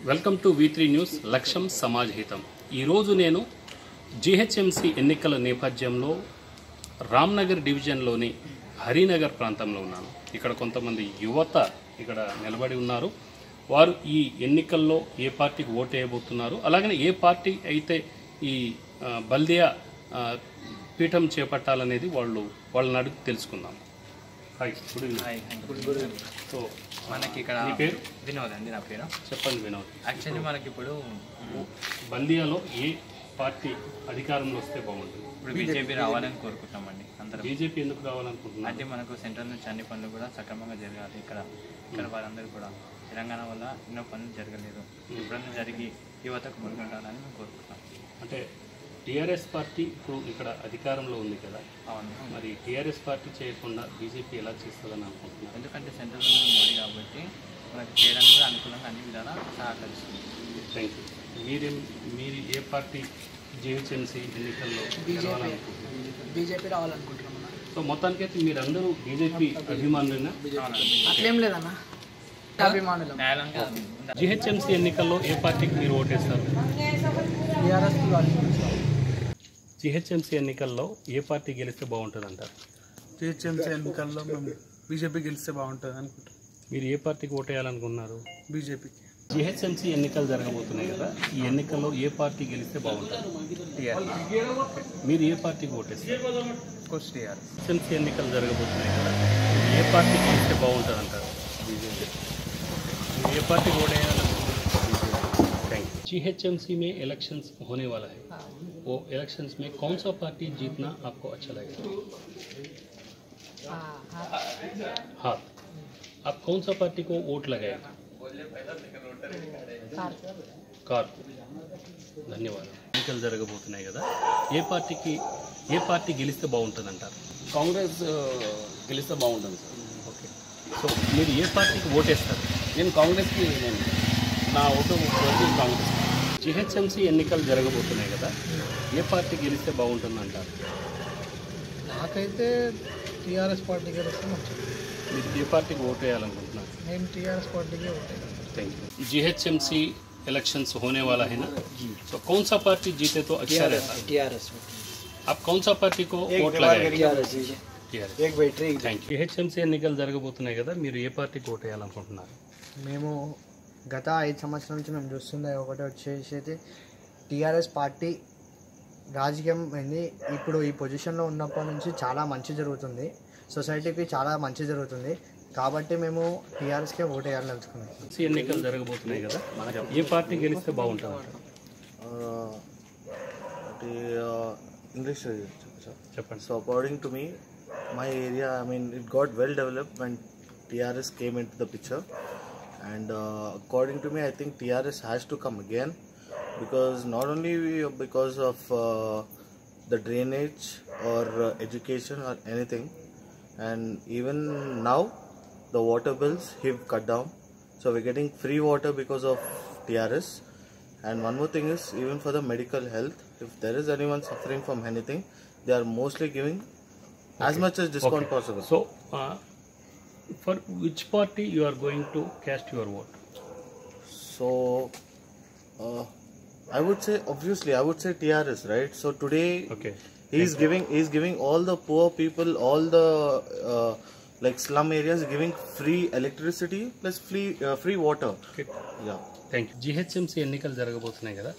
Welcome to V3 news లక్ష్యం సమాజ్ హితం. ఈరోజు నేను జిహెచ్ఎంసి ఎన్నికల నేపథ్యంలో రామ్నగర్ డివిజన్లోని హరినగర్ ప్రాంతంలో ఉన్నాను. ఇక్కడ కొంతమంది యువత ఇక్కడ నిలబడి ఉన్నారు. వారు ఈ ఎన్నికల్లో ఏ పార్టీకి ఓటు వేయబోతున్నారు, అలాగనే ఏ పార్టీ అయితే ఈ బల్దియా పీఠం చేపట్టాలనేది వాళ్ళని అడిగి తెలుసుకుందాం. Hi, good evening. సో మనకి ఇక్కడ పేరు వినోద్ అండి. నా పేరు చెప్పండి. వినోద్, యాక్చువల్లీ మనకి ఇప్పుడు బల్దియాలో ఏ పార్టీ అధికారంలో వస్తే బాగుంటుంది? ఇప్పుడు బీజేపీ రావాలని కోరుకుంటామండి అందరం. బీజేపీ ఎందుకు రావాలనుకుంటున్నారు? అంటే మనకు సెంట్రల్ నుంచి అన్ని పనులు కూడా సక్రమంగా జరగాలి. ఇక్కడ వారందరూ కూడా తెలంగాణ వల్ల ఎన్నో పనులు జరగలేదు. ఇప్పుడన్నా జరిగి యువతకు ముందుండాలని మేము కోరుకుంటాం. అంటే టీఆర్ఎస్ పార్టీ ఇప్పుడు ఇక్కడ అధికారంలో ఉంది కదా, అవును. మరి టీఆర్ఎస్ పార్టీ చేయకుండా బీజేపీ ఎలా చేస్తుందని అనుకుంటున్నారు? ఎందుకంటే సెంట్రల్ ఉన్న మోడీ కాబట్టి మనకి చేయడానికి కూడా అనుకూలంగా అన్ని విధాలా సహకరిస్తుంది. Thank you. మీరు ఏ పార్టీ జిహెచ్ఎంసీ ఎన్నికల్లో బీజేపీ రావాలనుకుంటున్నాం. సో మొత్తానికైతే మీరందరూ బీజేపీ అభిమానులైనా? అట్లేం లేదన్న, అభిమానులు. జిహెచ్ఎంసీ ఎన్నికల్లో ఏ పార్టీకి మీరు ఓటేస్తారు? జిహెచ్ఎంసీ ఎన్నికల్లో ఏ పార్టీ గెలిస్తే బాగుంటుంది అంటారు? జిహెచ్ఎంసీ ఎన్నికల్లో మేము బీజేపీ గెలిస్తే బాగుంటుంది అనుకుంటాం. మీరు ఏ పార్టీకి ఓటేయాలనుకున్నారు? బీజేపీకి. జిహెచ్ఎంసీ ఎన్నికలు జరగబోతున్నాయి కదా, ఈ ఎన్నికల్లో ఏ పార్టీ గెలిస్తే బాగుంటుంది? మీరు ఏ పార్టీకి ఓటేస్తారు? జిహెచ్ఎంసీ ఎన్నికలు జరగబోతున్నాయి కదా, ఏ పార్టీ గెలిస్తే బాగుంటుంది అంటారు? ये पार्टी वोट है? Thank you. जीएचएमसी में इलेक्शंस होने वाला है, वो इलेक्शंस में कौन सा पार्टी जीतना आपको अच्छा लगेगा? हाथ. आप कौन सा पार्टी को वोट लगाएगा? कार. ధన్యవాదాలు. ఎన్నికలు జరగబోతున్నాయి కదా, ఏ పార్టీ గెలిస్తే బాగుంటుంది అంటారు? కాంగ్రెస్ గెలిస్తే బాగుంటుంది సార్. ఓకే. సో మీరు ఏ పార్టీకి ఓటేస్తారు? నేను కాంగ్రెస్కి నా ఓటు కాంగ్రెస్. జిహెచ్ఎంసీ ఎన్నికలు జరగబోతున్నాయి కదా, ఏ పార్టీ గెలిస్తే బాగుంటుంది అంటారు? నాకైతే టీఆర్ఎస్ పార్టీ గెలిస్తే మంచిది. మీరు ఏ పార్టీకి ఓటు వేయాలనుకుంటున్నారు? నేను టీఆర్ఎస్ పార్టీకే vote. Thank you. GHMC elections होने वाला है ना, तो कौन सा पार्टी जीते तो अच्छा रहता है? टीआरएस. आप कौन सा पार्टी को वोट लगाएंगे? टीआरएस. एक बैटरी. Thank you. జిహెచ్ఎంసీ ఎన్నికలు జరగబోతున్నాయి కదా, మీరు ఏ పార్టీకి ఓటు వేయాలనుకుంటున్నారు? మేము గత 5 సంవత్సరాల నుంచి మేము చూస్తుంది ఒకటి వచ్చేసి టీఆర్ఎస్ పార్టీ రాజకీయం అయింది. ఇప్పుడు ఈ పొజిషన్లో ఉన్నప్పటి నుంచి చాలా మంచి జరుగుతుంది, సొసైటీకి చాలా మంచి జరుగుతుంది, కాబట్టి మేము టీఆర్ఎస్కే ఓటు వేయాలని తెలుసుకున్నాం. ఎన్నికలు జరగబోతున్నాయి కదా, ఏ పార్టీ గెలిస్తే బాగుంటుంది? English చెప్పండి. So according to me, my area, I mean, it got well developed when TRS came into the picture, and according to me, I think TRS has to come again, because not only because of the drainage or education or anything, and even now the water bills have cut down, so we're getting free water because of TRS. And one more thing is, even for the medical health, if there is anyone suffering from anything, they are mostly giving as much as discount possible. So for which party you are going to cast your vote? So I would say, obviously I would say TRS, right? So today he's giving all the poor people, all the like slum areas, giving free electricity plus free water. Yeah. Thank you. GHMC ఎన్నికలు జరగబోతున్నాయి కదా,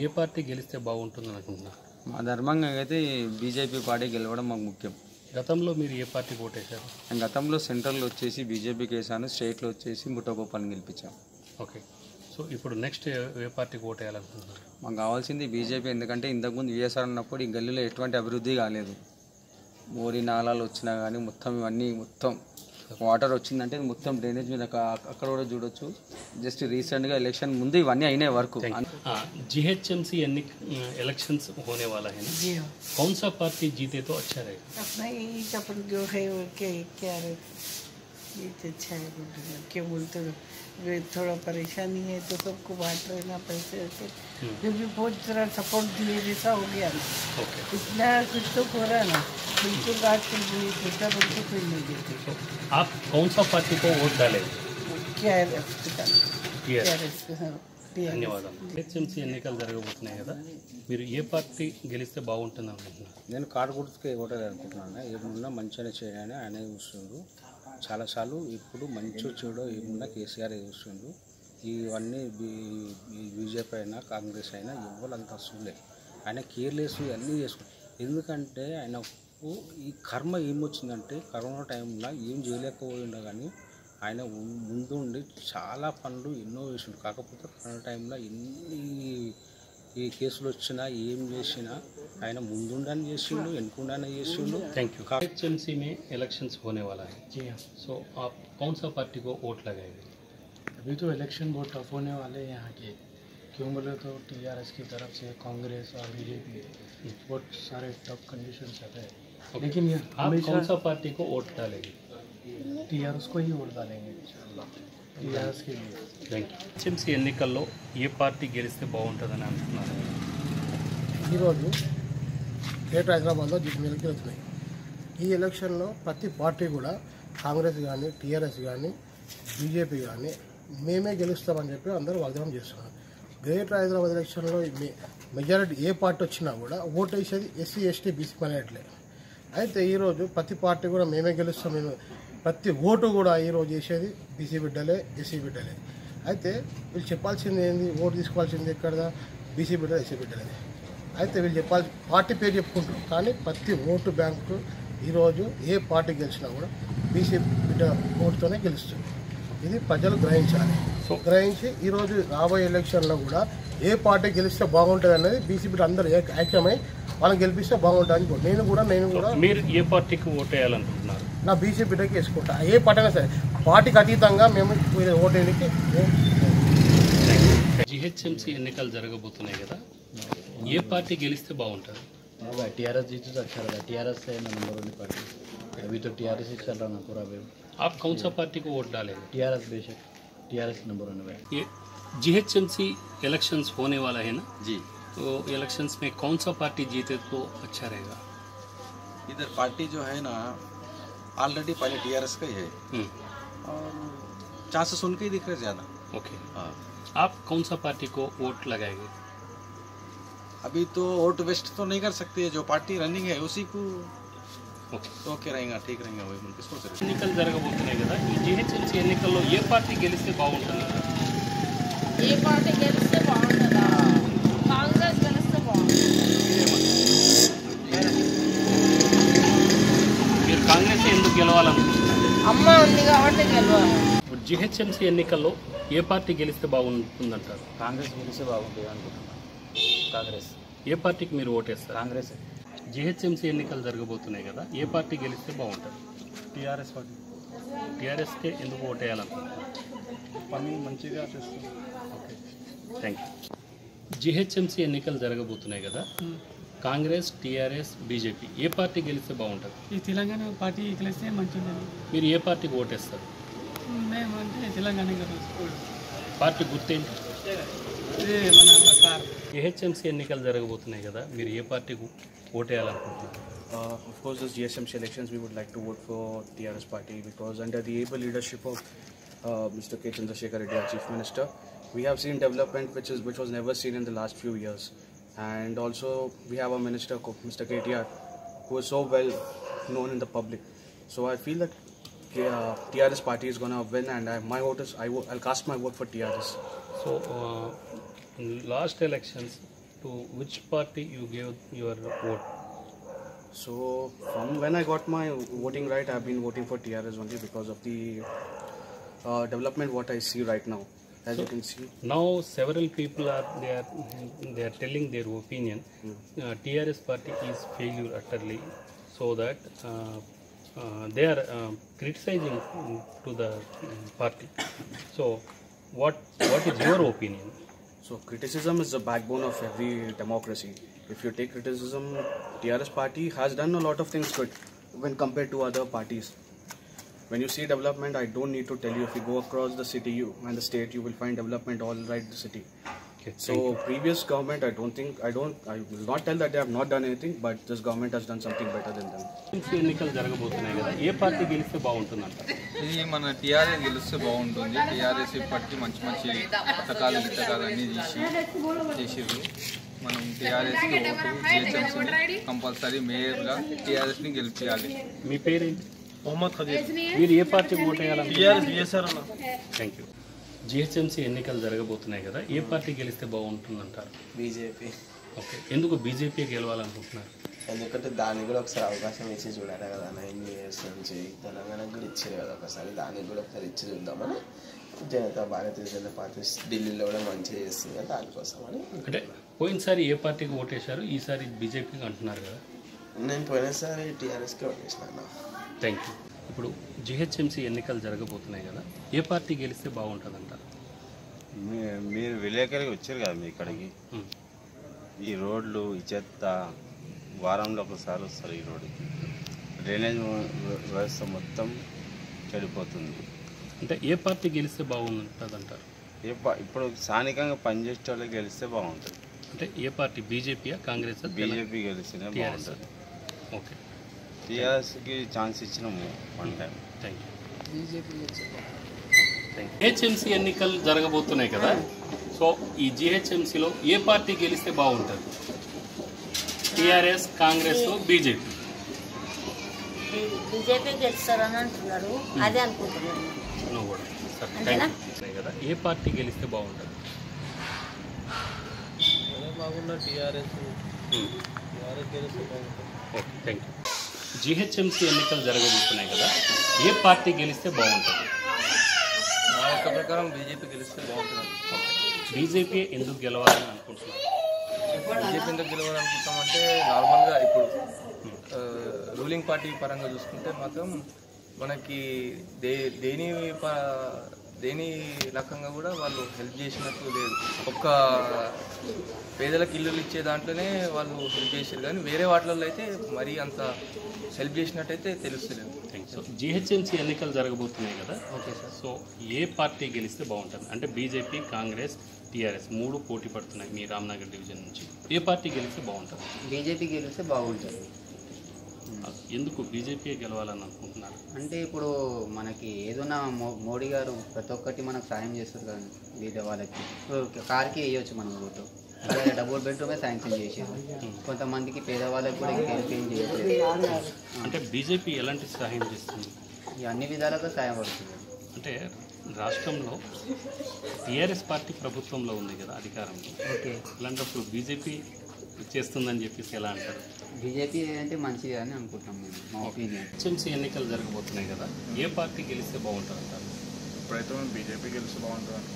ఏ party గెలిస్తే బాగుంటుంది అనుకుంటున్నారు? మా ధర్మంగా అయితే BJP party గెలవడం మాకు ముఖ్యం. గతంలో మీరు ఏ పార్టీకి ఓటేశారు? నేను గతంలో సెంట్రల్లో వచ్చేసి బీజేపీకి వేసాను, స్టేట్లో వచ్చేసి ముఠాగోపాల్ని గెలిపించాం. ఓకే. సో ఇప్పుడు నెక్స్ట్ ఏ పార్టీకి ఓటు వేయాలనుకుంటున్నారు? మాకు కావాల్సింది బీజేపీ, ఎందుకంటే ఇంతకుముందు విఎస్ఆర్ ఉన్నప్పుడు ఈ గల్లీలో ఎటువంటి అభివృద్ధి కాలేదు. మోరీ నాలాలు వచ్చినా కానీ మొత్తం ఇవన్నీ మొత్తం వాటర్ వచ్చిందంటే మొత్తం డ్రైనేజ్ మీద అక్కడ కూడా చూడొచ్చు. జస్ట్ రీసెంట్గా ఎలక్షన్ ముందు ఇవన్నీ అయినాయి వరకు. जीएचएमसी इलेक्शंस होने वाला है ना, कौन सा पार्टी जीते तो अच्छा रहेगा? अपना यही अपन जो है वो क्या ये तो अच्छा है, क्या बोलते हो, थोड़ा परेशानी है तो सबको बांट रहे पैसे वैसे, क्योंकि बहुत तरह सपोर्ट दिए जैसा हो गया ना, इतना कुछ तो हो रहा ना, बिल्कुल बात दूसरा बिल्कुल कोई नहीं देते. आप कौन सा पार्टी को वोट डालेंगे? क्या है ధన్యవాదాలు. జిహెచ్ఎంసీ ఎన్నికలు జరగబోతున్నాయి కదా, మీరు ఏ పార్టీ గెలిస్తే బాగుంటుంది అనుకుంటున్నారు? నేను కార్డు గుర్తుకే ఓటాలి అనుకుంటున్నాను. ఏమున్నా మంచిగానే చేయాలని ఆయన చూస్తుండ్రు. చాలాసార్లు ఇప్పుడు మంచి చెడు ఏమున్నా కేసీఆర్ చూస్తుండ్రు. ఇవన్నీ బీజేపీ అయినా కాంగ్రెస్ అయినా ఇవ్వాలంత అసలే ఆయన కేర్లెస్ అన్నీ చేసుకుంటారు. ఎందుకంటే ఆయనకు ఈ కర్మ ఏమొచ్చిందంటే కరోనా టైంలో ఏం చేయలేకపోయిండో కానీ ఆయన ముందుండి చాలా పనులు ఎన్నో చేసిండు. కాకపోతే కరోనా టైంలో ఎన్ని ఈ కేసులు వచ్చినా ఏం చేసినా ఆయన ముందుండని చేసిండు, వెనుకుండానే చేసిండు. Thank you. जीएचएमसी में इलेक्शंस होने वाला है जी हाँ, सो आप कौन सा पार्टी को वोट लगाएंगे? अभी तो इलेक्शन बहुत टफ होने वाले हैं यहाँ के। क्यों बोले तो टीआरएस की तरफ से कांग्रेस और बीजेपी बहुत सारे टफ कंडीशन चल रहे हैं, लेकिन ये आप हमेशा कौन सा पार्टी को वोट डालेंगे? टीआरएस को ही वोट डालेंगे इंशाल्लाह, टीआरएस के लिए। Thank you. జిహెచ్ఎంసీ ఎన్నికల్లో ఏ పార్టీ గెలిస్తే బాగుంటుందని అనుకుంటున్నారు? ఈరోజు గ్రేటర్ హైదరాబాద్లో ఎన్నికలు జరుగుతున్నాయి. ఈ ఎలక్షన్లో ప్రతి పార్టీ కూడా కాంగ్రెస్ కానీ టీఆర్ఎస్ కానీ బీజేపీ కానీ మేమే గెలుస్తామని చెప్పి అందరూ వాగ్దానం చేస్తున్నారు. గ్రేటర్ హైదరాబాద్ ఎలక్షన్లో మెజారిటీ ఏ పార్టీ వచ్చినా కూడా ఓటు వేసేది ఎస్సీ ఎస్టీ బీసీ మైనారిటీలే. అయితే ఈరోజు ప్రతి పార్టీ కూడా మేమే గెలుస్తాం, మేము ప్రతి ఓటు కూడా ఈరోజు వేసేది బీసీ బిడ్డలే ఎస్సీ బిడ్డలే. అయితే వీళ్ళు చెప్పాల్సింది ఏంది, ఓటు తీసుకోవాల్సింది ఎక్కడ బీసీ బిడ్డలు ఎస్సీ బిడ్డలే. అయితే వీళ్ళు చెప్పాల్సి పార్టీ పేరు చెప్పుకుంటారు, కానీ ప్రతి ఓటు బ్యాంకు ఈరోజు ఏ పార్టీ గెలిచినా కూడా బీసీ బిడ్డ ఓటుతోనే గెలుస్తుంది. ఇది ప్రజలు గ్రహించాలి. గ్రహించి ఈరోజు రాబోయే ఎలక్షన్లో కూడా ఏ పార్టీ గెలిస్తే బాగుంటుంది అనేది బీసీ బిడ్డ అందరూ ఐక్యమై వాళ్ళని గెలిపిస్తే బాగుంటుంది. నేను కూడా మీరు ఏ పార్టీకి ఓటు వేయాలనుకుంటున్నారు? నా బీసీ బిడ్డకి వేసుకుంటా. ఏ పార్టీ అయినా సరే పార్టీకి అతీతంగా మేము ఓటు వేయడానికి. జిహెచ్ఎంసీ ఎన్నికలు జరగబోతున్నాయి కదా, ఏ పార్టీ గెలిస్తే బాగుంటుంది? टीआरएस जीते तो अच्छा रहेगा। टीआरएस है नंबर 1 पार्टी, अभी तो टीआरएस ही चल रहा ना पूरा वेव। आप कौन सा पार्टी को वोट डालेंगे? टीआरएस बेशक, टीआरएस नंबर 1 है। ये जीएचएमसी इलेक्शंस होने वाला है ना जी, तो इलेक्शंस में कौन सा पार्टी जीते तो अच्छा रहेगा? इधर पार्टी जो है ना ऑलरेडी पहले टीआरएस का ही है और चांसेस उनके ही दिख रहे ज़्यादा। ओके, हाँ, आप कौन सा पार्टी को वोट लगाएंगे? अभी तो वोट वेस्ट तो नहीं कर सकते, जो पार्टी रनिंग है उसी को ఓకే रहेगा, ठीक रहेगा वही मन किसको सर। ఎన్నికలు జరగబోతున్నాయి కదా, ఈ జిహెచ్ఎంసీ ఎన్నికల్లో ఏ పార్టీ గెలిస్తే బాగుంటుంది? ఏ పార్టీ గెలిస్తే బాగుంటుందా? కాంగ్రెస్ గెలిస్తే బాగుంటుంది. మీరు కాంగ్రెస్ ఎందుకు గెలవాలనుకుంటున్నారు? అమ్మ ఉంది కాబట్టి గెలవాలి. ఇప్పుడు జిహెచ్ఎంసీ ఎన్నికల్లో ఏ పార్టీ గెలిస్తే బాగుంటుందంటారు? కాంగ్రెస్ గెలిస్తే బాగుంటుంది అనుకుంటున్నాను. కాంగ్రెస్. ఏ పార్టీకి మీరు ఓటేస్తారు? కాంగ్రెస్. జిహెచ్ఎంసీ ఎన్నికలు జరగబోతున్నాయి కదా, ఏ పార్టీ గెలిస్తే బాగుంటుంది? TRS party. టీఆర్ఎస్కే ఎందుకు ఓటేయాలనుకుంటున్నారు? పని మంచిగా చేస్తుంది. Okay, thank you. జిహెచ్ఎంసీ ఎన్నికలు జరగబోతున్నాయి కదా, కాంగ్రెస్ టీఆర్ఎస్ బీజేపీ ఏ పార్టీ గెలిస్తే బాగుంటుంది? ఈ తెలంగాణ పార్టీ గెలిస్తే మంచిది. మీరు ఏ పార్టీకి ఓటేస్తారు? మేము అంటే తెలంగాణ పార్టీ గుర్తేంటి? మన కార్. జిహెచ్ఎంసీ ఎన్నికలు జరగబోతున్నాయి కదా, మీరు ఏ పార్టీకి ఓటేయాలనుకుంటున్నారు? Of course, this GSMC elections, we would like to vote for TRS party because under the able leadership of Mr. K. Chandrasekhar Reddy, our Chief Minister, we have seen development which was never seen in the last few years. And also, we have our Minister, Mr. KTR, who is so well known in the public. So I feel that TRS party is going to win, and my vote is I'll cast my vote for TRS. So, in last elections, to which party you gave your vote? So from when I got my voting right, I've been voting for TRS only because of the development what I see right now. As you can see, now several people are telling their opinion. TRS party is failure utterly, so that they are criticizing to the party. So what is your opinion? So criticism is the backbone of every democracy. If you take criticism, TRS party has done a lot of things good when compared to other parties. When you see development, I don't need to tell you. If you go across the city and the state, you will find development all right the city. Okay. So previous government, I will not tell that they have not done anything, but this government has done something better than them. ఎన్నికలు జరగబోతున్నాయి కదా, ఏ party గెలిస్తే బాగుంటుందంట? ఇది మన TRS గెలిస్తే బాగుంటుంది. TRS ఇప్పటికీ మంచి మంచి పథకాలు అన్నీ చేసిర్రు. మనం టీఆర్ఎస్కి ఓటు జిహెచ్ఎంసీని కంపల్సరీ మేయర్గా టీఆర్ఎస్ని గెలిపించాలి. మీ పేరేంటి? మొహమ్మద్ ఖదీర్. మీరు ఏ పార్టీకి ఓటు వేయాలి? టీఆర్ఎస్ బిఎస్ఆర్ అన్న. Thank you. జిహెచ్ఎంసీ ఎన్నికలు జరగబోతున్నాయి కదా, ఏ పార్టీ గెలిస్తే బాగుంటుందంటారు? బీజేపీ. ఓకే, ఎందుకు బీజేపీ గెలవాలనుకుంటున్నారు? ఎందుకంటే దానికి కూడా ఒకసారి అవకాశం ఇచ్చి చూడాలి కదా, 9 years నుంచి తెలంగాణకు కూడా ఇచ్చారు కదా, ఒకసారి దానికి కూడా ఒకసారి ఇచ్చి చూద్దామని. భారతీయ జనతా పార్టీ ఢిల్లీలో కూడా మంచిగా చేస్తుంది కదా, దానికోసమని. అంటే పోయినసారి ఏ పార్టీకి ఓటేశారు, ఈసారి బీజేపీకి అంటున్నారు కదా? నేను పోయినసారి టీఆర్ఎస్కి ఓటేసినాను. Thank you. ఇప్పుడు జిహెచ్ఎంసీ ఎన్నికలు జరగబోతున్నాయి కదా, ఏ పార్టీ గెలిస్తే బాగుంటుందంటారు? మీరు విలేకరికి వచ్చారు కదా మీ ఇక్కడికి, ఈ రోడ్లు ఈ చెత్త వారంలో ఒకసారి వస్తారు. ఈ రోడ్డుకి డ్రైనేజ్ వ్యవస్థ మొత్తం చెడిపోతుంది. అంటే ఏ పార్టీ గెలిస్తే బాగుంటుంది అంటారు? ఇప్పుడు స్థానికంగా పనిచేసే వాళ్ళకి గెలిస్తే బాగుంటుంది. అంటే ఏ పార్టీ, బీజేపీయా కాంగ్రెస్? బీజేపీ గెలిస్తేనే బాగుంటుంది. ఓకే, టీఆర్ఎస్కి ఛాన్స్ ఇచ్చినాము one time. Thank you. GHMC ఎన్నికలు జరగబోతున్నాయి కదా, సో ఈ జిహెచ్ఎంసీలో ఏ పార్టీ గెలిస్తే బాగుంటుంది? TRS, Congress, BJP? బీజేపీ గెలుస్తారని అంటున్నారు, అదే అనుకుంటున్నాను. నువ్వు కూడా సరే కదా, ఏ పార్టీ గెలిస్తే బాగుంటుంది? బాగున్నా టీఆర్ఎస్ గెలిస్తే బాగుంటుంది. Okay, thank you. జిహెచ్ఎంసీ ఎన్నికలు జరగబోతున్నాయి కదా, ఏ పార్టీ గెలిస్తే బాగుంటుంది? నా యొక్క ప్రకారం బీజేపీ గెలిస్తే బాగుంటుంది. బీజేపీ ఎందుకు గెలవాలని అనుకుంటున్నారు? బీజేపీ ఎందుకు గెలవాలనుకుంటామంటే నార్మల్గా ఇప్పుడు రూలింగ్ పార్టీ పరంగా చూసుకుంటే మాత్రం మనకి దేని రకంగా కూడా వాళ్ళు హెల్ప్ చేసినట్టు లేదు. ఒక్క పేదలకు ఇల్లులు ఇచ్చే దాంట్లోనే వాళ్ళు హెల్ప్ చేశారు, కానీ వేరే వాటిల్లో అయితే మరీ అంత హెల్ప్ చేసినట్టయితే తెలుస్తలేదు. సో జిహెచ్ఎంసీ ఎన్నికలు జరగబోతున్నాయి కదా, ఓకే సార్, సో ఏ పార్టీ గెలిస్తే బాగుంటుంది? అంటే బీజేపీ, కాంగ్రెస్, టీఆర్ఎస్ 3 పోటీ పడుతున్నాయి మీ రామ్నగర్ డివిజన్ నుంచి. ఏ పార్టీ గెలిస్తే బాగుంటుంది? బీజేపీ గెలిస్తే బాగుంటుంది. ఎందుకు బీజేపీ గెలవాలని అనుకుంటున్నారు? అంటే ఇప్పుడు మనకి ఏదైనా మోడీ గారు ప్రతి ఒక్కటి మనకు సాయం చేస్తారు కదా, బీద వాళ్ళకి కార్కి వేయవచ్చు మనం ఓటు. అలాగే డబుల్ బెడ్రూమే శాంక్షన్ చేసేది, కొంతమందికి పేదవాళ్ళకి కూడా ఏం చేయట్లేదు. అంటే బీజేపీ ఎలాంటి సహాయం చేస్తుంది? అన్ని విధాలుగా సహాయపడుతుంది. అంటే రాష్ట్రంలో టీఆర్ఎస్ పార్టీ ప్రభుత్వంలో ఉంది కదా అధికారంలో, ఓకే, అలాంటప్పుడు బీజేపీ చేస్తుందని చెప్పేసి ఎలా అంటారు? బీజేపీ అంటే మంచిది అని అనుకుంటాం మేము, మా ఒపీనియన్. జిహెచ్ఎంసీ ఎన్నికలు జరగబోతున్నాయి కదా, ఏ పార్టీ గెలిస్తే బాగుంటుంది అంటారు? ఇప్పుడైతే బీజేపీ గెలిస్తే బాగుంటుంది.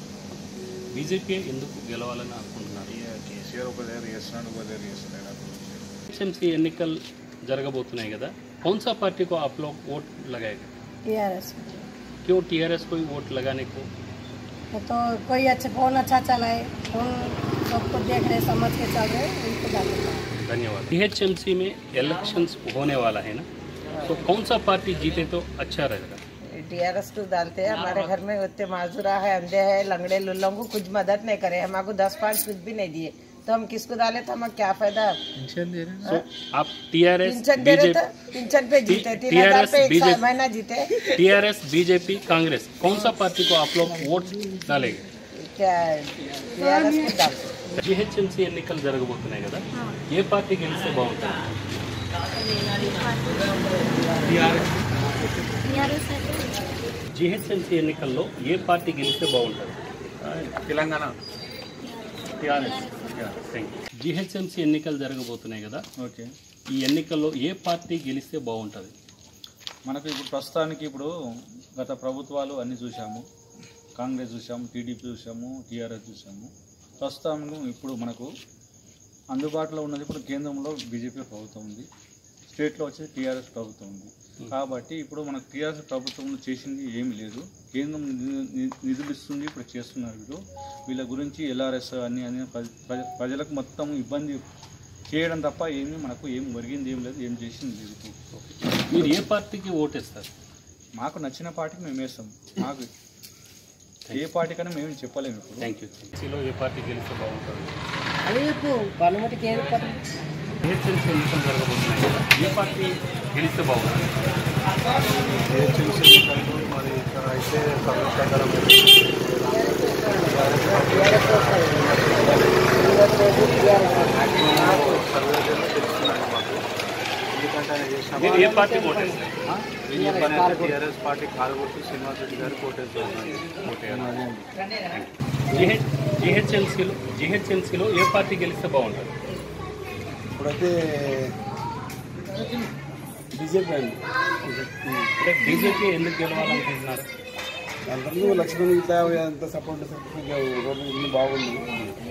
బీజేపీ ఎందుకు గెలవాలని అనుకుంటున్నారు? కేసీఆర్ ఒక దగ్గర చేస్తున్నాడు, ఒక దగ్గర చేస్తున్నాడు. జిహెచ్ఎంసీ ఎన్నికలు జరగబోతున్నాయి కదా, कौन सा पार्टी को आप लोग वोट लगाएंगे? टीआरएस। क्यों टीआरएस को ही वोट लगाने को? तो कोई कौन अच्छा चलाए, कौन सबको देख रहे समझ के चल रहे, उनको डालेंगे। धन्यवाद। टीएचएमसी में इलेक्शंस होने वाला है ना, तो कौन सा पार्टी जीते तो अच्छा रहेगा? टीआरएस को डालते हैं। हमारे घर में उतने माजूरा है, अंधे है, लंगड़े लुल्लों को कुछ मदद नहीं करे, हमको 10-5 कुछ भी नहीं दिए, तो हम किसको डाले? तो हमें क्या फायदा? पेंशन दे रहे हैं। तो आप टीआरएस पेंशन पे जीते, 3000 पे एक महीना जीते। टीआरएस, बीजेपी, कांग्रेस, कौन सा पार्टी को आप लोग वोट डालेंगे? क्या टीआरएस को डालते। జిహెచ్ఎంసీ ఎన్నికలు జరగబోతున్నాయి కదా, ఏ పార్టీ గెలిస్తే బాగుంటుంది? జిహెచ్ఎంసీ ఎన్నికల్లో ఏ పార్టీ గెలిస్తే బాగుంటుంది? తెలంగాణ. జిహెచ్ఎంసీ ఎన్నికలు జరగబోతున్నాయి కదా, ఓకే, ఈ ఎన్నికల్లో ఏ పార్టీ గెలిస్తే బాగుంటుంది? మనకు ఇప్పుడు ప్రస్తుతానికి ఇప్పుడు గత ప్రభుత్వాలు అన్నీ చూసాము, కాంగ్రెస్ చూసాము, టీడీపీ చూసాము, టీఆర్ఎస్ చూసాము. ప్రస్తుతం ఇప్పుడు మనకు అందుబాటులో ఉన్నది ఇప్పుడు కేంద్రంలో బీజేపీ ప్రభుత్వం ఉంది, స్టేట్లో వచ్చి టీఆర్ఎస్ ప్రభుత్వం ఉంది. కాబట్టి ఇప్పుడు మనకు టీఆర్ఎస్ ప్రభుత్వం చేసింది ఏమీ లేదు, కేంద్రం నిధులు ఇస్తుంది, ఇప్పుడు చేస్తున్నారు. వీళ్ళ గురించి ఎల్ఆర్ఎస్ అన్ని ప్రజలకు మొత్తం ఇబ్బంది చేయడం తప్ప ఏమీ మనకు ఏం ఒరిగింది ఏం లేదు, ఏం చేసింది లేదు. మీరు ఏ పార్టీకి ఓటేస్తారు? మాకు నచ్చిన పార్టీకి మేము వేస్తాం. మాకు ఏ పార్టీ కన్నా మేము చెప్పలేము ఇప్పుడు. Thank you. సిలో ఏ పార్టీ గెలిస్తే బాగుంటుంది? అది చెప్పు గవర్నమెంట్కి ఏది జిహెచ్ఎంసీ ఎన్నికలు జరగబోతున్నాయి కదా, ఏ పార్టీ గెలిస్తే బాగుంటుంది? జిహెచ్ఎంసీ ఎన్నికలు మరి ఇక్కడ అయితే సర్వే ప్రకారం సర్వేలో తెలుస్తున్నాయి మాకు. ఎందుకంటే ఆయన చేసిన మీరు ఏ పార్టీ ఓటేస్తారు? టీఆర్ఎస్ పార్టీ కాలగొట్టు శ్రీనివాస్ రెడ్డి గారు జిహెచ్ఎంసీలో ఏ పార్టీ గెలిస్తే బాగుంటుంది? ఇప్పుడైతే బీజేపీ అండి. అంటే బీజేపీ ఎందుకు గెలవాలనుకుంటున్నారు? అందరూ లక్ష్మణ్ ఇట్లా అంత సపోర్ట్ రోడ్డు ఇల్లు బాగుంది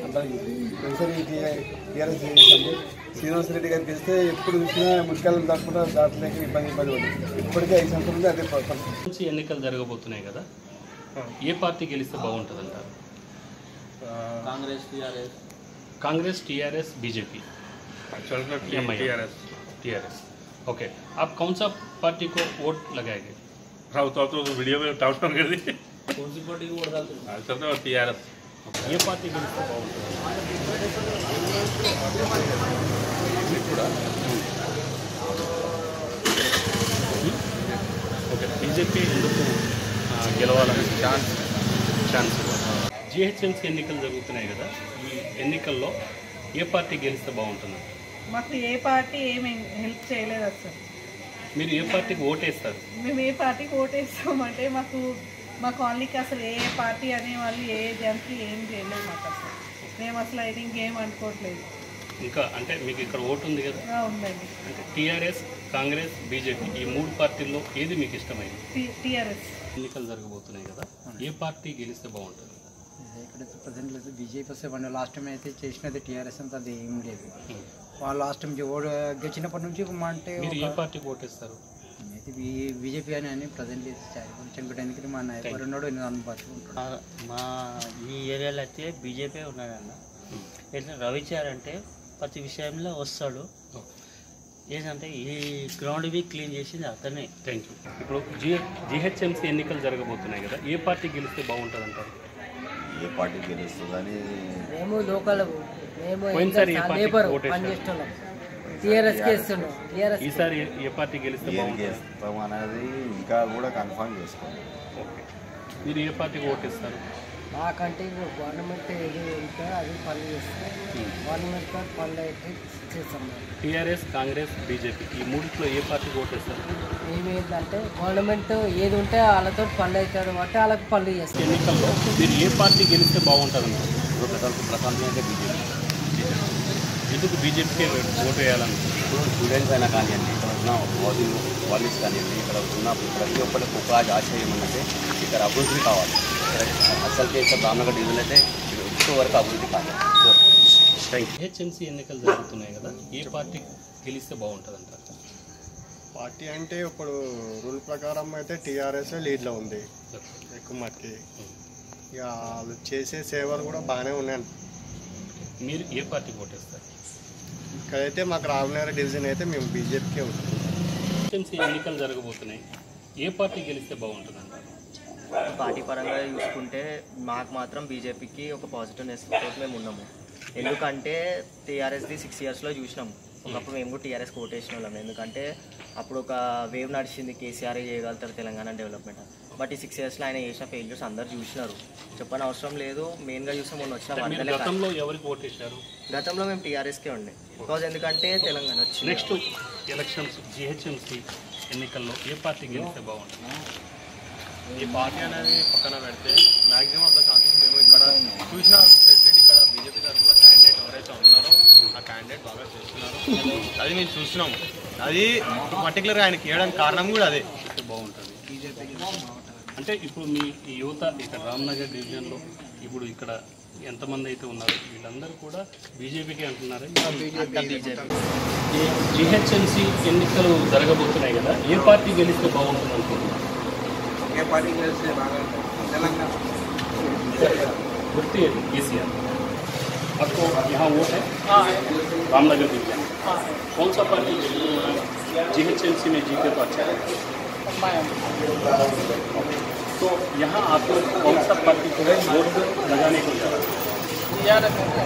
అందరికి ఒకసారి టీఆర్ఎస్ చేసాము. శ్రీనివాస్ రెడ్డి గారికి గెలిస్తే ఎప్పుడు చూసినా ముఖ్యాలను దాటుకుంటా దాటలేక ఇబ్బంది పడింది. ఇప్పటికే 5 సంవత్సరాలు అదే మంచి ఎన్నికలు జరగబోతున్నాయి కదా, ఏ పార్టీ గెలిస్తే బాగుంటుంది అంటారు? Congress TRS BJP TRS okay. आप कौन सा पार्टी को वोट लगाएंगे? तो वीडियो में टाउट कर दी। कौन सी पार्टी को वोट डालते हैं? टीआरएस। ये पार्टी गెలిస్తే బాగుంటుంది. ఓకే, బీజేపీ ఎందుకు గెలవాలని ఛాన్స్ జిహెచ్ఎంసీ ఎన్నికలు జరుగుతున్నాయి కదా, ఈ ఎన్నికల్లో ఏ పార్టీ గెలిస్తే బాగుంటుంది? మాకు ఏ పార్టీ ఏమి హెల్ప్ చేయలేదు అసలు. మీరు ఏ పార్టీకి ఓటేస్తారు? మేము ఏ పార్టీకి ఓటేస్తామంటే మా కాలనీకి అసలు ఏ పార్టీ అనే వాళ్ళు ఏ జంతువు ఏం చేయలేదు మాకు అసలు. మేము అసలు అయితే ఇంకేం అనుకోవట్లేదు. ఇంకా అంటే మీకు ఇక్కడ ఓటు ఉంది కదా, ఉందండి. అంటే టీఆర్ఎస్, కాంగ్రెస్, బీజేపీ ఈ 3 పార్టీల్లో ఏది మీకు ఇష్టమైంది? టీఆర్ఎస్. ఎన్నికలు జరగబోతున్నాయి కదా, ఏ పార్టీ గెలిస్తే బాగుంటుంది? ఇక్కడ ప్రజెంట్ లేదు, బీజేపీ వస్తే మన లాస్ట్ టైం అయితే చేసినది టీఆర్ఎస్ అంత అది ఏం లేదు. వాళ్ళు లాస్ట్ టైం గెలిచినప్పటి నుంచి అంటే మీరు ఏ పార్టీకి ఓటేస్తారు? అయితే బీజేపీ అని ప్రజెంట్ చెంపడానికి మా నాయకుడు ఉన్నాడు, అందుబాటులో మా ఈ ఏరియాలో అయితే బీజేపీ ఉన్నాడన్న. ఏంటంటే రవిచార్ అంటే ప్రతి విషయంలో వస్తాడు. ఏంటంటే ఈ గ్రౌండ్వి క్లీన్ చేసింది అతనే. Thank you. ఇప్పుడు జిహెచ్ఎంసీ ఎన్నికలు జరగబోతున్నాయి కదా, ఏ పార్టీ గెలిస్తే బాగుంటుంది అంటారు? ఏ పార్టీ గెలుస్తుందని మేము లోకల్ పోయినసారి ఏ పార్టీ ఓటేస్తారు? టీఆర్ఎస్కి ఇస్తున్నాం. ఈసారి ఏ పార్టీ గెలిస్తే గెలుస్తాం అనేది ఇంకా కూడా కన్ఫర్మ్ చేసుకోండి. ఓకే, మీరు ఏ పార్టీకి ఓటేస్తారు? మాకంటే గవర్నమెంట్ ఏది ఉంటే అది పనులు చేస్తాం. గవర్నమెంట్ పనులు అయితే చేస్తాం. టీఆర్ఎస్, కాంగ్రెస్, బీజేపీ ఈ 3లో ఏ పార్టీకి ఓటేస్తారు? ఏమేంటంటే గవర్నమెంట్ ఏది ఉంటే వాళ్ళతో పనులు అవుతాడు కాబట్టి వాళ్ళకి పనులు చేస్తాం. ఎన్నికల్లో మీరు ఏ పార్టీ గెలిస్తే బాగుంటుంది? ప్రశాంతంగా బీజేపీ. ఎందుకు బీజేపీకి ఓటు వేయాలనుకుంటున్నారు? స్టూడెంట్స్ అయినా కానివ్వండి, ఇక్కడ ఉన్న హౌసింగ్ వాల్యూస్ కానివ్వండి, ఇక్కడ ఉన్న ప్రతి ఒక్కరికి ఒక ఆశయం ఏంటంటే ఇక్కడ అభివృద్ధి కావాలి. అసలు ఇక్కడ రామనగర్ డివిజన్ అయితే ఎక్కువ వరకు అభివృద్ధి కావాలి. జిహెచ్ఎంసీ ఎన్నికలు జరుగుతున్నాయి కదా, ఏ పార్టీ గెలిస్తే బాగుంటుంది అంటారు? పార్టీ అంటే ఇప్పుడు రూల్ ప్రకారం అయితే టీఆర్ఎస్ లీడ్లో ఉంది ఎక్కువ మట్టికి. ఇక వాళ్ళు చేసే సేవలు కూడా బాగానే ఉన్నాయి. మీరు ఏ పార్టీకి ఓటేస్తారు? ఇక్కడైతే మాకు రామనగర్ డివిజన్ అయితే మేము బీజేపీకే ఉంటుంది. జిహెచ్ఎంసీ ఎన్నికలు జరగబోతున్నాయి, ఏ పార్టీ గెలిస్తే బాగుంటుంది అంటారు? పార్టీ పరంగా చూసుకుంటే మాకు మాత్రం బీజేపీకి ఒక పాజిటివ్నెస్ తోటి మేము ఉన్నాము. ఎందుకంటే టీఆర్ఎస్ది 6 ఇయర్స్లో చూసినాం. ఒకప్పుడు మేము కూడా టీఆర్ఎస్కి ఓటేసిన వాళ్ళం. ఎందుకంటే అప్పుడు ఒక వేవ్ నడిచింది, కేసీఆర్ చేయగలుగుతారు తెలంగాణ డెవలప్మెంట్. బట్ ఈ 6 ఇయర్స్లో ఆయన చేసిన ఫెయిల్యూర్స్ అందరు చూసినారు, చెప్పని అవసరం లేదు. మెయిన్గా చూస్తే మొన్న వచ్చిన గతంలో ఎవరికి ఓటేశారు? గతంలో మేము టీఆర్ఎస్కే ఉండే. బికాజ్ ఎందుకంటే తెలంగాణ వచ్చింది. నెక్స్ట్ ఎలక్షన్స్ జిహెచ్ఎంసీ ఎన్నికల్లో ఏ పార్టీ గెలిస్తే బాగుంటుంది? ఈ పార్టీ అనేది పక్కన పెడితే మ్యాక్సిమం ఆఫ్ ద ఛాన్సెస్ మేము ఇక్కడ చూసిన ఫెసిలిటీ ఇక్కడ బీజేపీ తరఫున క్యాండిడేట్ ఎవరైతే ఉన్నారో ఆ క్యాండిడేట్ బాగా చేస్తున్నారు, అది మేము చూస్తున్నాము. అది పర్టికులర్గా ఆయనకి ఇవ్వడానికి కారణం కూడా అదే. బాగుంటుంది అంటే ఇప్పుడు మీ యువత ఇక్కడ రామ్నగర్ డివిజన్లో ఇప్పుడు ఇక్కడ ఎంతమంది అయితే ఉన్నారు వీళ్ళందరూ కూడా బీజేపీకి అంటున్నారు. జిహెచ్ఎంసీ ఎన్నికలు జరగబోతున్నాయి కదా, ఏ పార్టీ గెలిస్తే బాగుంటుంది అనుకుంటున్నారు? ఏ పార్టీ గెలిస్తే బాగా తెలంగాణ गुर्ती है केसीआर। आपको यहाँ वोट है रामनगर डिवीजन, कौन सा पार्टी जीएचएमसी में जीते तो अच्छा है? तो यहाँ आप लोग कौन सा पार्टी को वोट लगाने को जा रहे हैं?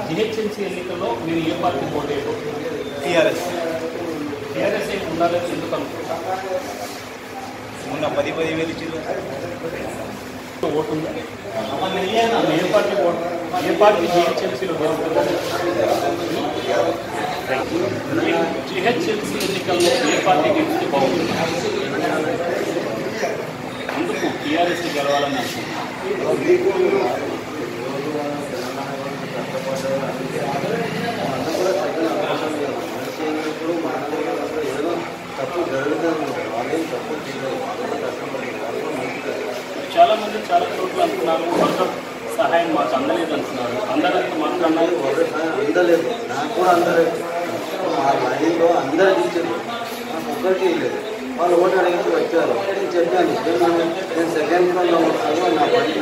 जीएचएमसी ఎన్నికల్లో మీరు ఏ పార్టీ ఓట్ వేయరు? టీఆర్ఎస్ ఉండాలని ఎందుకు అనుకుంటున్నారు? మొన్న 10,000 ఇచ్చారు. ఓటు ఉందా? ఏ పార్టీ జీహెచ్ఎంసీలో గెలుస్తుంది? జీహెచ్ఎంసీ ఎన్నికల్లో ఏ పార్టీ గెలిస్తే బాగుంటుంది? అందుకు టీఆర్ఎస్ గెలవాలని అనుకుంటున్నాను. చాలా మంది చాలా చోట్ల అంటున్నారు వర్షం సహాయం మాకు అందలేదు అంటున్నారు. అందరంతా మాట్లాడినారు, అందలేదు, నాకు కూడా అందలేదు. మా లైన్లో అందరికి ఇచ్చారు, నాకు ఒక్కరికి లేదు. వాళ్ళు ఓటు అడిగితే వచ్చారు. నేను చెప్పాను, నేను సెకండ్ ఫ్లోర్లో ఉంటాను, నా బండి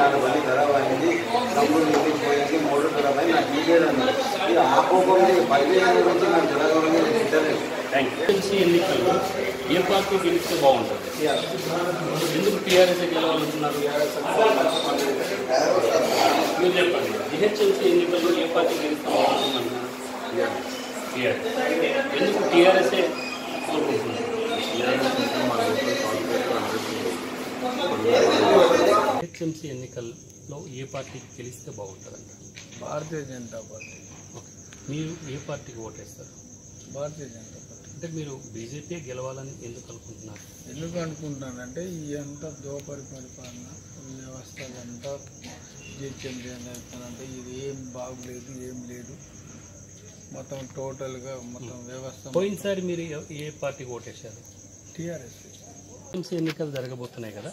ఖరాబ్ అయింది, తమ్ముడు ఇంటికి పోయింది, మోటార్ ఖరాబ్ అయింది, నాకు ఇచ్చేది అన్నారు. ఇక ఆ కోపంలో 15 నుంచి నాకు జరగాలని నేను తిట్టలేదు. జీహెచ్ఎంసీ ఎన్నికల్లో ఏ పార్టీ గెలిస్తే బాగుంటుంది? ఎందుకు టీఆర్ఎస్ గెలవాలనుకున్నారు? మీరు చెప్పండి, జీహెచ్ఎంసీ ఎన్నికల్లో ఏ పార్టీ గెలిస్తే బాగుంటుందన్నారు? టీఆర్ఎస్. ఎందుకు టీఆర్ఎస్ఏ కోరుకుంటున్నారు? జీహెచ్ఎంసీ ఎన్నికల్లో ఏ పార్టీకి గెలిస్తే బాగుంటుందంట? భారతీయ జనతా పార్టీ. మీరు ఏ పార్టీకి ఓటేస్తారు? భారతీయ జనతా పార్టీ. అంటే మీరు బీజేపీ గెలవాలని ఎందుకు అనుకుంటున్నారు? ఎందుకు అనుకుంటానంటే ఈ అంతా దోపరి పరిపాలన వ్యవస్థ అంతా జీహెచ్ఎంసీ అంటే ఇది ఏం బాగులేదు, ఏం లేదు, మొత్తం టోటల్గా మొత్తం వ్యవస్థ. పోయినసారి మీరు ఏ పార్టీకి ఓటేశారు? టీఆర్ఎస్. జీహెచ్ఎంసీ ఎన్నికలు జరగబోతున్నాయి కదా,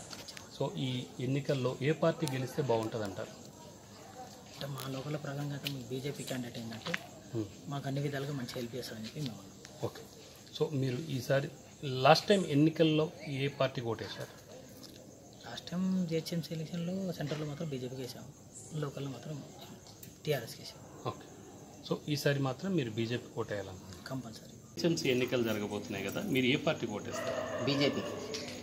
సో ఈ ఎన్నికల్లో ఏ పార్టీ గెలిస్తే బాగుంటుంది అంటారు? అంటే మా లోకల్ ప్రకారంగా అయితే బీజేపీ క్యాండిడేట్ ఏంటంటే మాకు అన్ని విధాలుగా మంచి హెల్ప్ చేస్తారని చెప్పి మేము. ఓకే, సో మీరు ఈసారి లాస్ట్ టైం ఎన్నికల్లో ఏ పార్టీకి ఓటేశారు? లాస్ట్ టైం జిహెచ్ఎంసీ ఎలక్షన్లో సెంటర్లో మాత్రం బీజేపీకి వేసాము, లోకల్లో మాత్రం టీఆర్ఎస్కి వేసాము. ఓకే, సో ఈసారి మాత్రం మీరు బీజేపీకి ఓటేయాలనుకుంటున్నారు? కంపల్సరీ. జిహెచ్ఎంసీ ఎన్నికలు జరగబోతున్నాయి కదా, మీరు ఏ పార్టీకి ఓటేస్తారు? BJP.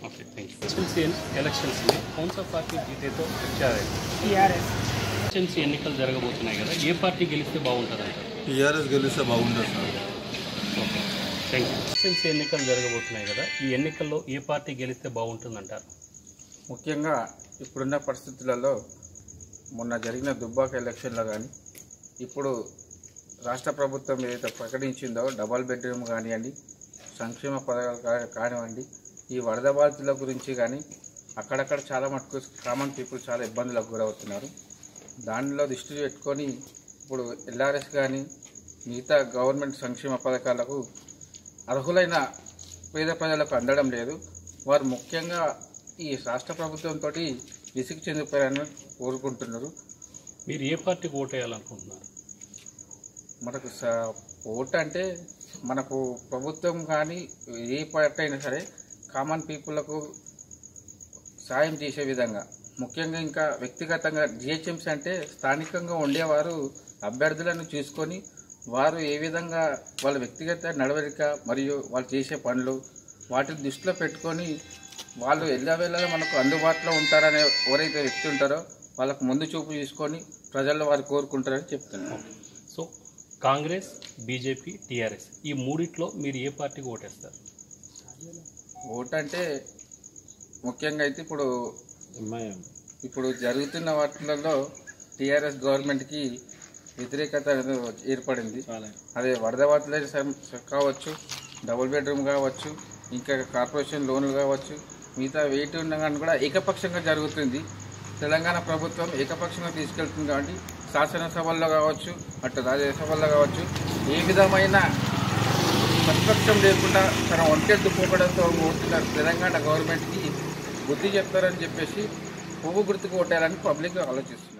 Okay, thank you. GHMC elections में कौन सा पार्टी जीते तो अच्छा है? टीआरएस. जीएचएमसी ఎన్నికలు జరగబోతున్నాయి కదా, ఏ పార్టీ గెలిస్తే బాగుంటుంది అంటారు? టీఆర్ఎస్ గెలిస్తే బాగుంటుంది sir. Okay, thank you. GHMC ఎన్నికలు జరగబోతున్నాయి కదా, ఈ ఎన్నికల్లో ఏ పార్టీ గెలిస్తే బాగుంటుంది అంటారు? ముఖ్యంగా ఇప్పుడున్న పరిస్థితులలో మొన్న జరిగిన దుబ్బాక ఎలక్షన్లో కానీ ఇప్పుడు రాష్ట్ర ప్రభుత్వం ఏదైతే ప్రకటించిందో డబల్ బెడ్రూమ్ కానివ్వండి, సంక్షేమ పథకాలు కానివ్వండి, ఈ వరద బాధితుల గురించి కానీ అక్కడక్కడ చాలా మటుకు కామన్ పీపుల్ చాలా ఇబ్బందులకు గురవుతున్నారు. దానిలో దృష్టి పెట్టుకొని ఇప్పుడు ఎల్ఆర్ఎస్ కానీ మిగతా గవర్నమెంట్ సంక్షేమ పథకాలకు అర్హులైన పేద ప్రజలకు అందడం లేదు. వారు ముఖ్యంగా ఈ రాష్ట్ర ప్రభుత్వంతో విసిగి చెందిపోయారని కోరుకుంటున్నారు. మీరు ఏ పార్టీకి ఓటు వేయాలనుకుంటున్నారు? మనకు ఓటు అంటే మనకు ప్రభుత్వం కానీ ఏ పార్టీ అయినా సరే కామన్ పీపుల్లకు సాయం చేసే విధంగా, ముఖ్యంగా ఇంకా వ్యక్తిగతంగా జిహెచ్ఎంసీ అంటే స్థానికంగా ఉండేవారు అభ్యర్థులను చూసుకొని వారు ఏ విధంగా వాళ్ళ వ్యక్తిగత నడవడిక మరియు వాళ్ళు చేసే పనులు వాటిని దృష్టిలో పెట్టుకొని వాళ్ళు ఎల్లవేళలా మనకు అందుబాటులో ఉంటారనే ఎవరైతే వ్యక్తి ఉంటారో వాళ్ళకు ముందు చూపు తీసుకొని ప్రజల్లో వారు కోరుకుంటారని చెప్తున్నాను. సో కాంగ్రెస్, బీజేపీ, టీఆర్ఎస్ ఈ మూడిట్లో మీరు ఏ పార్టీకి ఓటేస్తారు? ఓటు అంటే ముఖ్యంగా అయితే ఇప్పుడు జరుగుతున్న వాటిలలో టీఆర్ఎస్ గవర్నమెంట్కి వ్యతిరేకత ఏర్పడింది. అదే వరద బాధితులు కావచ్చు, డబుల్ బెడ్రూమ్ కావచ్చు, ఇంకా కార్పొరేషన్ లోన్లు కావచ్చు, మిగతా వెయిట్ ఉన్న కానీ కూడా ఏకపక్షంగా జరుగుతుంది. తెలంగాణ ప్రభుత్వం ఏకపక్షంగా తీసుకెళ్తుంది కాబట్టి శాసనసభల్లో కావచ్చు, అటు రాజ్యసభల్లో కావచ్చు ఏ విధమైన ప్రతిపక్షం లేకుండా తన ఒంటెత్తు పోకడంతో ఓటున్న తెలంగాణ గవర్నమెంట్కి బుద్ధి చెప్తారని చెప్పేసి పువ్వు గుర్తుకు ఓటేయాలని పబ్లిక్ ఆలోచిస్తున్నారు.